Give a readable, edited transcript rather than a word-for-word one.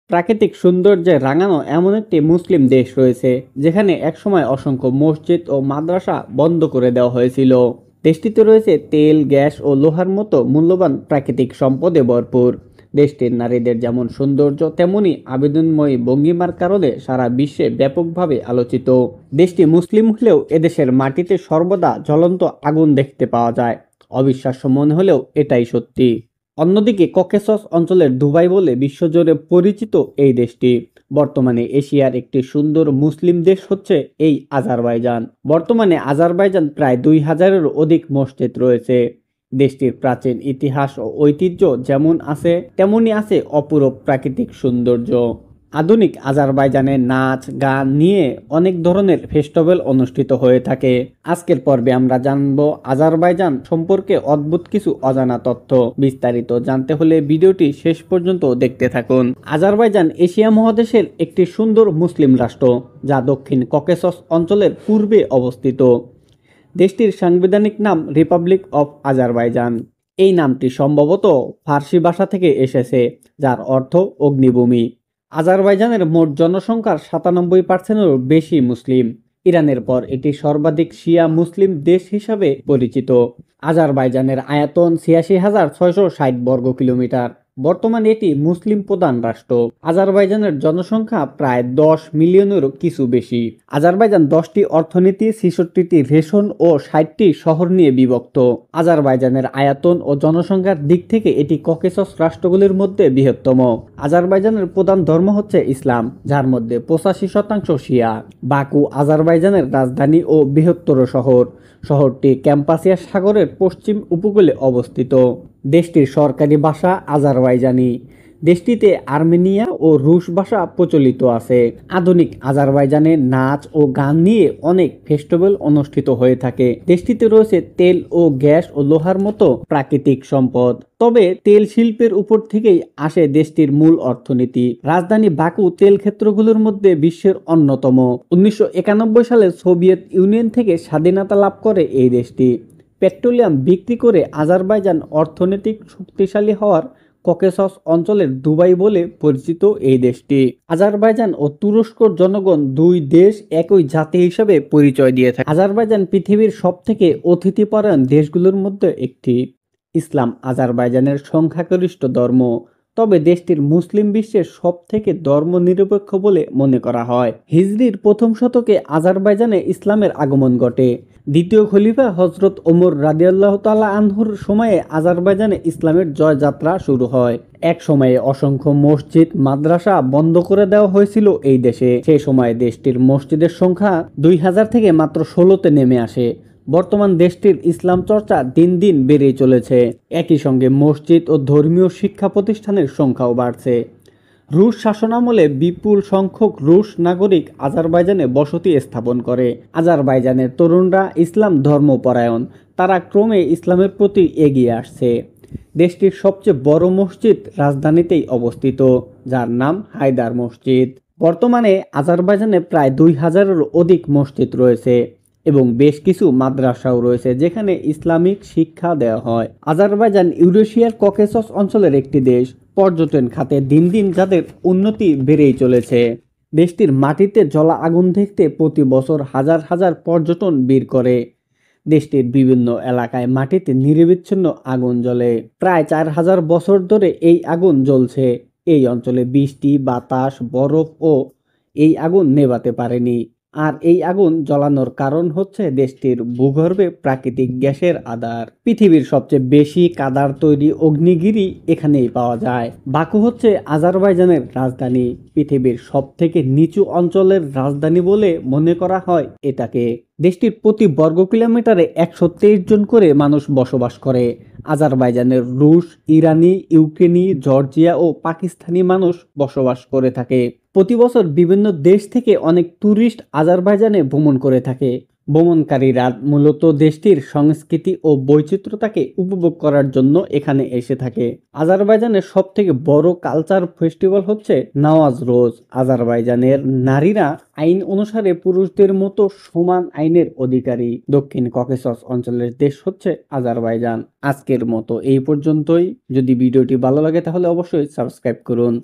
প্রাকৃতিক সৌন্দর্যে রাঙানো এমন একটি মুসলিম দেশ রয়েছে যেখানে একসময় অসংখ্য মসজিদ ও মাদ্রাসা বন্ধ করে দেওয়া হয়েছিল। দেশটিতে রয়েছে তেল, গ্যাস ও লোহার মতো মূল্যবান প্রাকৃতিক সম্পদে ভরপুর। দেশটির নারীদের যেমন সৌন্দর্য তেমনি আবেদনময়ী ভঙ্গিমার কারণে সারা বিশ্বে ব্যাপকভাবে আলোচিত। দেশটি মুসলিম হলেও এদেশের মাটিতে সর্বদা জ্বলন্ত আগুন দেখতে পাওয়া যায়। অবিশ্বাস্য মনে হলেও এটাই সত্যি। অন্যদিকে ককেসাস অঞ্চলের দুবাই বলে বিশ্বজুড়ে পরিচিত এই দেশটি। বর্তমানে এশিয়ার একটি সুন্দর মুসলিম দেশ হচ্ছে এই আজারবাইজান। বর্তমানে আজারবাইজান প্রায় 2000-এরও অধিক মসজিদ রয়েছে। দেশটির প্রাচীন ইতিহাস ও ঐতিহ্য যেমন আছে তেমনি আছে অপূরব প্রাকৃতিক সৌন্দর্য। আধুনিক আজারবাইজানে নাচ গান নিয়ে অনেক ধরনের ফেস্টিভ্যাল অনুষ্ঠিত হয়ে থাকে। আজকের পর্বে আমরা জানবো আজারবাইজান সম্পর্কে অদ্ভুত কিছু অজানা তথ্য। বিস্তারিত জানতে হলে ভিডিওটি শেষ পর্যন্ত দেখতে থাকুন। আজারবাইজান এশিয়া মহাদেশের একটি সুন্দর মুসলিম রাষ্ট্র যা দক্ষিণ ককেসাস অঞ্চলের পূর্বে অবস্থিত। দেশটির সাংবিধানিক নাম রিপাবলিক অফ আজারবাইজান। এই নামটি সম্ভবত ফার্সি ভাষা থেকে এসেছে, যার অর্থ অগ্নিভূমি। আজারবাইজানের মোট জনসংখ্যার 97%-এরও বেশি মুসলিম। ইরানের পর এটি সর্বাধিক শিয়া মুসলিম দেশ হিসাবে পরিচিত। আজারবাইজানের আয়তন 86,660 বর্গ কিলোমিটার। বর্তমানে এটি মুসলিম প্রধান রাষ্ট্র। আজারবাইজানের জনসংখ্যা প্রায় 10 মিলিয়নেরও কিছু বেশি। আজারবাইজান 10টি অর্থনীতি, 66টি রেশন ও 60টি শহর নিয়ে বিভক্ত। আজারবাইজানের আয়তন ও জনসংখ্যার দিক থেকে এটি ককেসাস রাষ্ট্রগুলির মধ্যে বৃহত্তম। আজারবাইজানের প্রধান ধর্ম হচ্ছে ইসলাম, যার মধ্যে 85% শিয়া। বাকু আজারবাইজানের রাজধানী ও বৃহত্তর শহর। শহরটি ক্যাম্পাসিয়া সাগরের পশ্চিম উপকূলে অবস্থিত। দেশটির সরকারি ভাষা আজারবাইজানি। দেশটিতে আর্মেনিয়া ও রুশ ভাষা প্রচলিত আছে। আধুনিক আজারবাইজানে নাচ ও গান নিয়ে অনেক ফেস্টিভ্যাল অনুষ্ঠিত হয়ে থাকে। দেশটিতে রয়েছে তেল ও গ্যাস ও লোহার মতো প্রাকৃতিক সম্পদ। তবে তেল শিল্পের উপর থেকেই আসে দেশটির মূল অর্থনীতি। রাজধানী বাকু তেল ক্ষেত্রগুলোর মধ্যে বিশ্বের অন্যতম। 1991 সালে সোভিয়েত ইউনিয়ন থেকে স্বাধীনতা লাভ করে এই দেশটি। পেট্রোলিয়াম বিক্রি করে আজারবাইজান অর্থনৈতিক শক্তিশালী হওয়ার ককেসাস অঞ্চলের দুবাই বলে পরিচিত এই দেশটি। আজারবাইজান ও তুরস্কর জনগণ দুই দেশ একই জাতি হিসেবে পরিচয় দিয়ে থাকে। আজারবাইজান পৃথিবীর সবথেকে অতিথিপরায়ণ দেশগুলোর মধ্যে একটি। ইসলাম আজারবাইজানের সংখ্যাগরিষ্ঠ ধর্ম, তবে দেশটির মুসলিম বিশ্বের সবথেকে ধর্মনিরপেক্ষ বলে মনে করা হয়। হিজরির প্রথম শতকে আজারবাইজানে ইসলামের আগমন ঘটে। দ্বিতীয় খলিফা হযরত ওমর রাদিয়াল্লাহু তাআলা আনহুর সময়ে আজারবাইজানে ইসলামের জয়যাত্রা শুরু হয়। এক সময়ে অসংখ্য মসজিদ, মাদ্রাসা বন্ধ করে দেওয়া হয়েছিল এই দেশে। সেই সময় দেশটির মসজিদের সংখ্যা 2000 থেকে মাত্র 16তে নেমে আসে। বর্তমান দেশটির ইসলাম চর্চা দিন দিন বেড়েই চলেছে। একই সঙ্গে মসজিদ ও ধর্মীয় শিক্ষা প্রতিষ্ঠানের সংখ্যাও বাড়ছে। রুশ শাসনামলে বিপুল সংখ্যক রুশ নাগরিক আজারবাইজানে বসতি স্থাপন করে। আজারবাইজানের তরুণরা ইসলাম ধর্মপরায়ণ। তারা ক্রমে ইসলামের প্রতি এগিয়ে আসছে। দেশটির সবচেয়ে বড় মসজিদ রাজধানীতেই অবস্থিত, যার নাম হায়দার মসজিদ। বর্তমানে আজারবাইজানে প্রায় 2000-এরও অধিক মসজিদ রয়েছে এবং বেশ কিছু মাদ্রাসাও রয়েছে যেখানে ইসলামিক শিক্ষা দেওয়া হয়। আজারবাইজান ইউরেশিয়ার ককেসাস অঞ্চলের একটি দেশ। পর্যটন খাতে দিন দিন যাদের উন্নতি বেড়েই চলেছে। দেশটির মাটিতে জ্বলা আগুন দেখতে প্রতি বছর হাজার হাজার পর্যটন ভিড় করে। দেশটির বিভিন্ন এলাকায় মাটিতে নিরবিচ্ছিন্ন আগুন জ্বলে। প্রায় 4000 বছর ধরে এই আগুন জ্বলছে। এই অঞ্চলে বৃষ্টি, বাতাস, বরফ ও এই আগুন নেভাতে পারেনি। আর এই আগুন জ্বলানোর কারণ হচ্ছে দেশটির ভূগর্ভে প্রাকৃতিক গ্যাসের আধার। পৃথিবীর সবচেয়ে বেশি কাদার তৈরি অগ্নিগিরি এখানেই পাওয়া যায়। বাকু হচ্ছে আজারবাইজানের রাজধানী। পৃথিবীর সবথেকে নিচু অঞ্চলের রাজধানী বলে মনে করা হয় এটাকে। দেশটির প্রতি বর্গ কিলোমিটারে 123 জন করে মানুষ বসবাস করে। আজারবাইজানের রুশ, ইরানি, ইউক্রেনি, জর্জিয়া ও পাকিস্তানি মানুষ বসবাস করে থাকে। প্রতি বছর বিভিন্ন দেশ থেকে অনেক ট্যুরিস্ট আজারবাইজানে ভ্রমণ করে থাকে। ভ্রমণকারীরা মূলত দেশটির সংস্কৃতি ও বৈচিত্র্যতাকে উপভোগ করার জন্য এখানে এসে থাকে। আজারবাইজানের সবথেকে বড় কালচার ফেস্টিভ্যাল হচ্ছে নওয়াজ রোজ। আজারবাইজানের নারীরা আইন অনুসারে পুরুষদের মতো সমান আইনের অধিকারী। দক্ষিণ ককেসাস অঞ্চলের দেশ হচ্ছে আজারবাইজান। আজকের মতো এই পর্যন্তই। যদি ভিডিওটি ভালো লাগে তাহলে অবশ্যই সাবস্ক্রাইব করুন।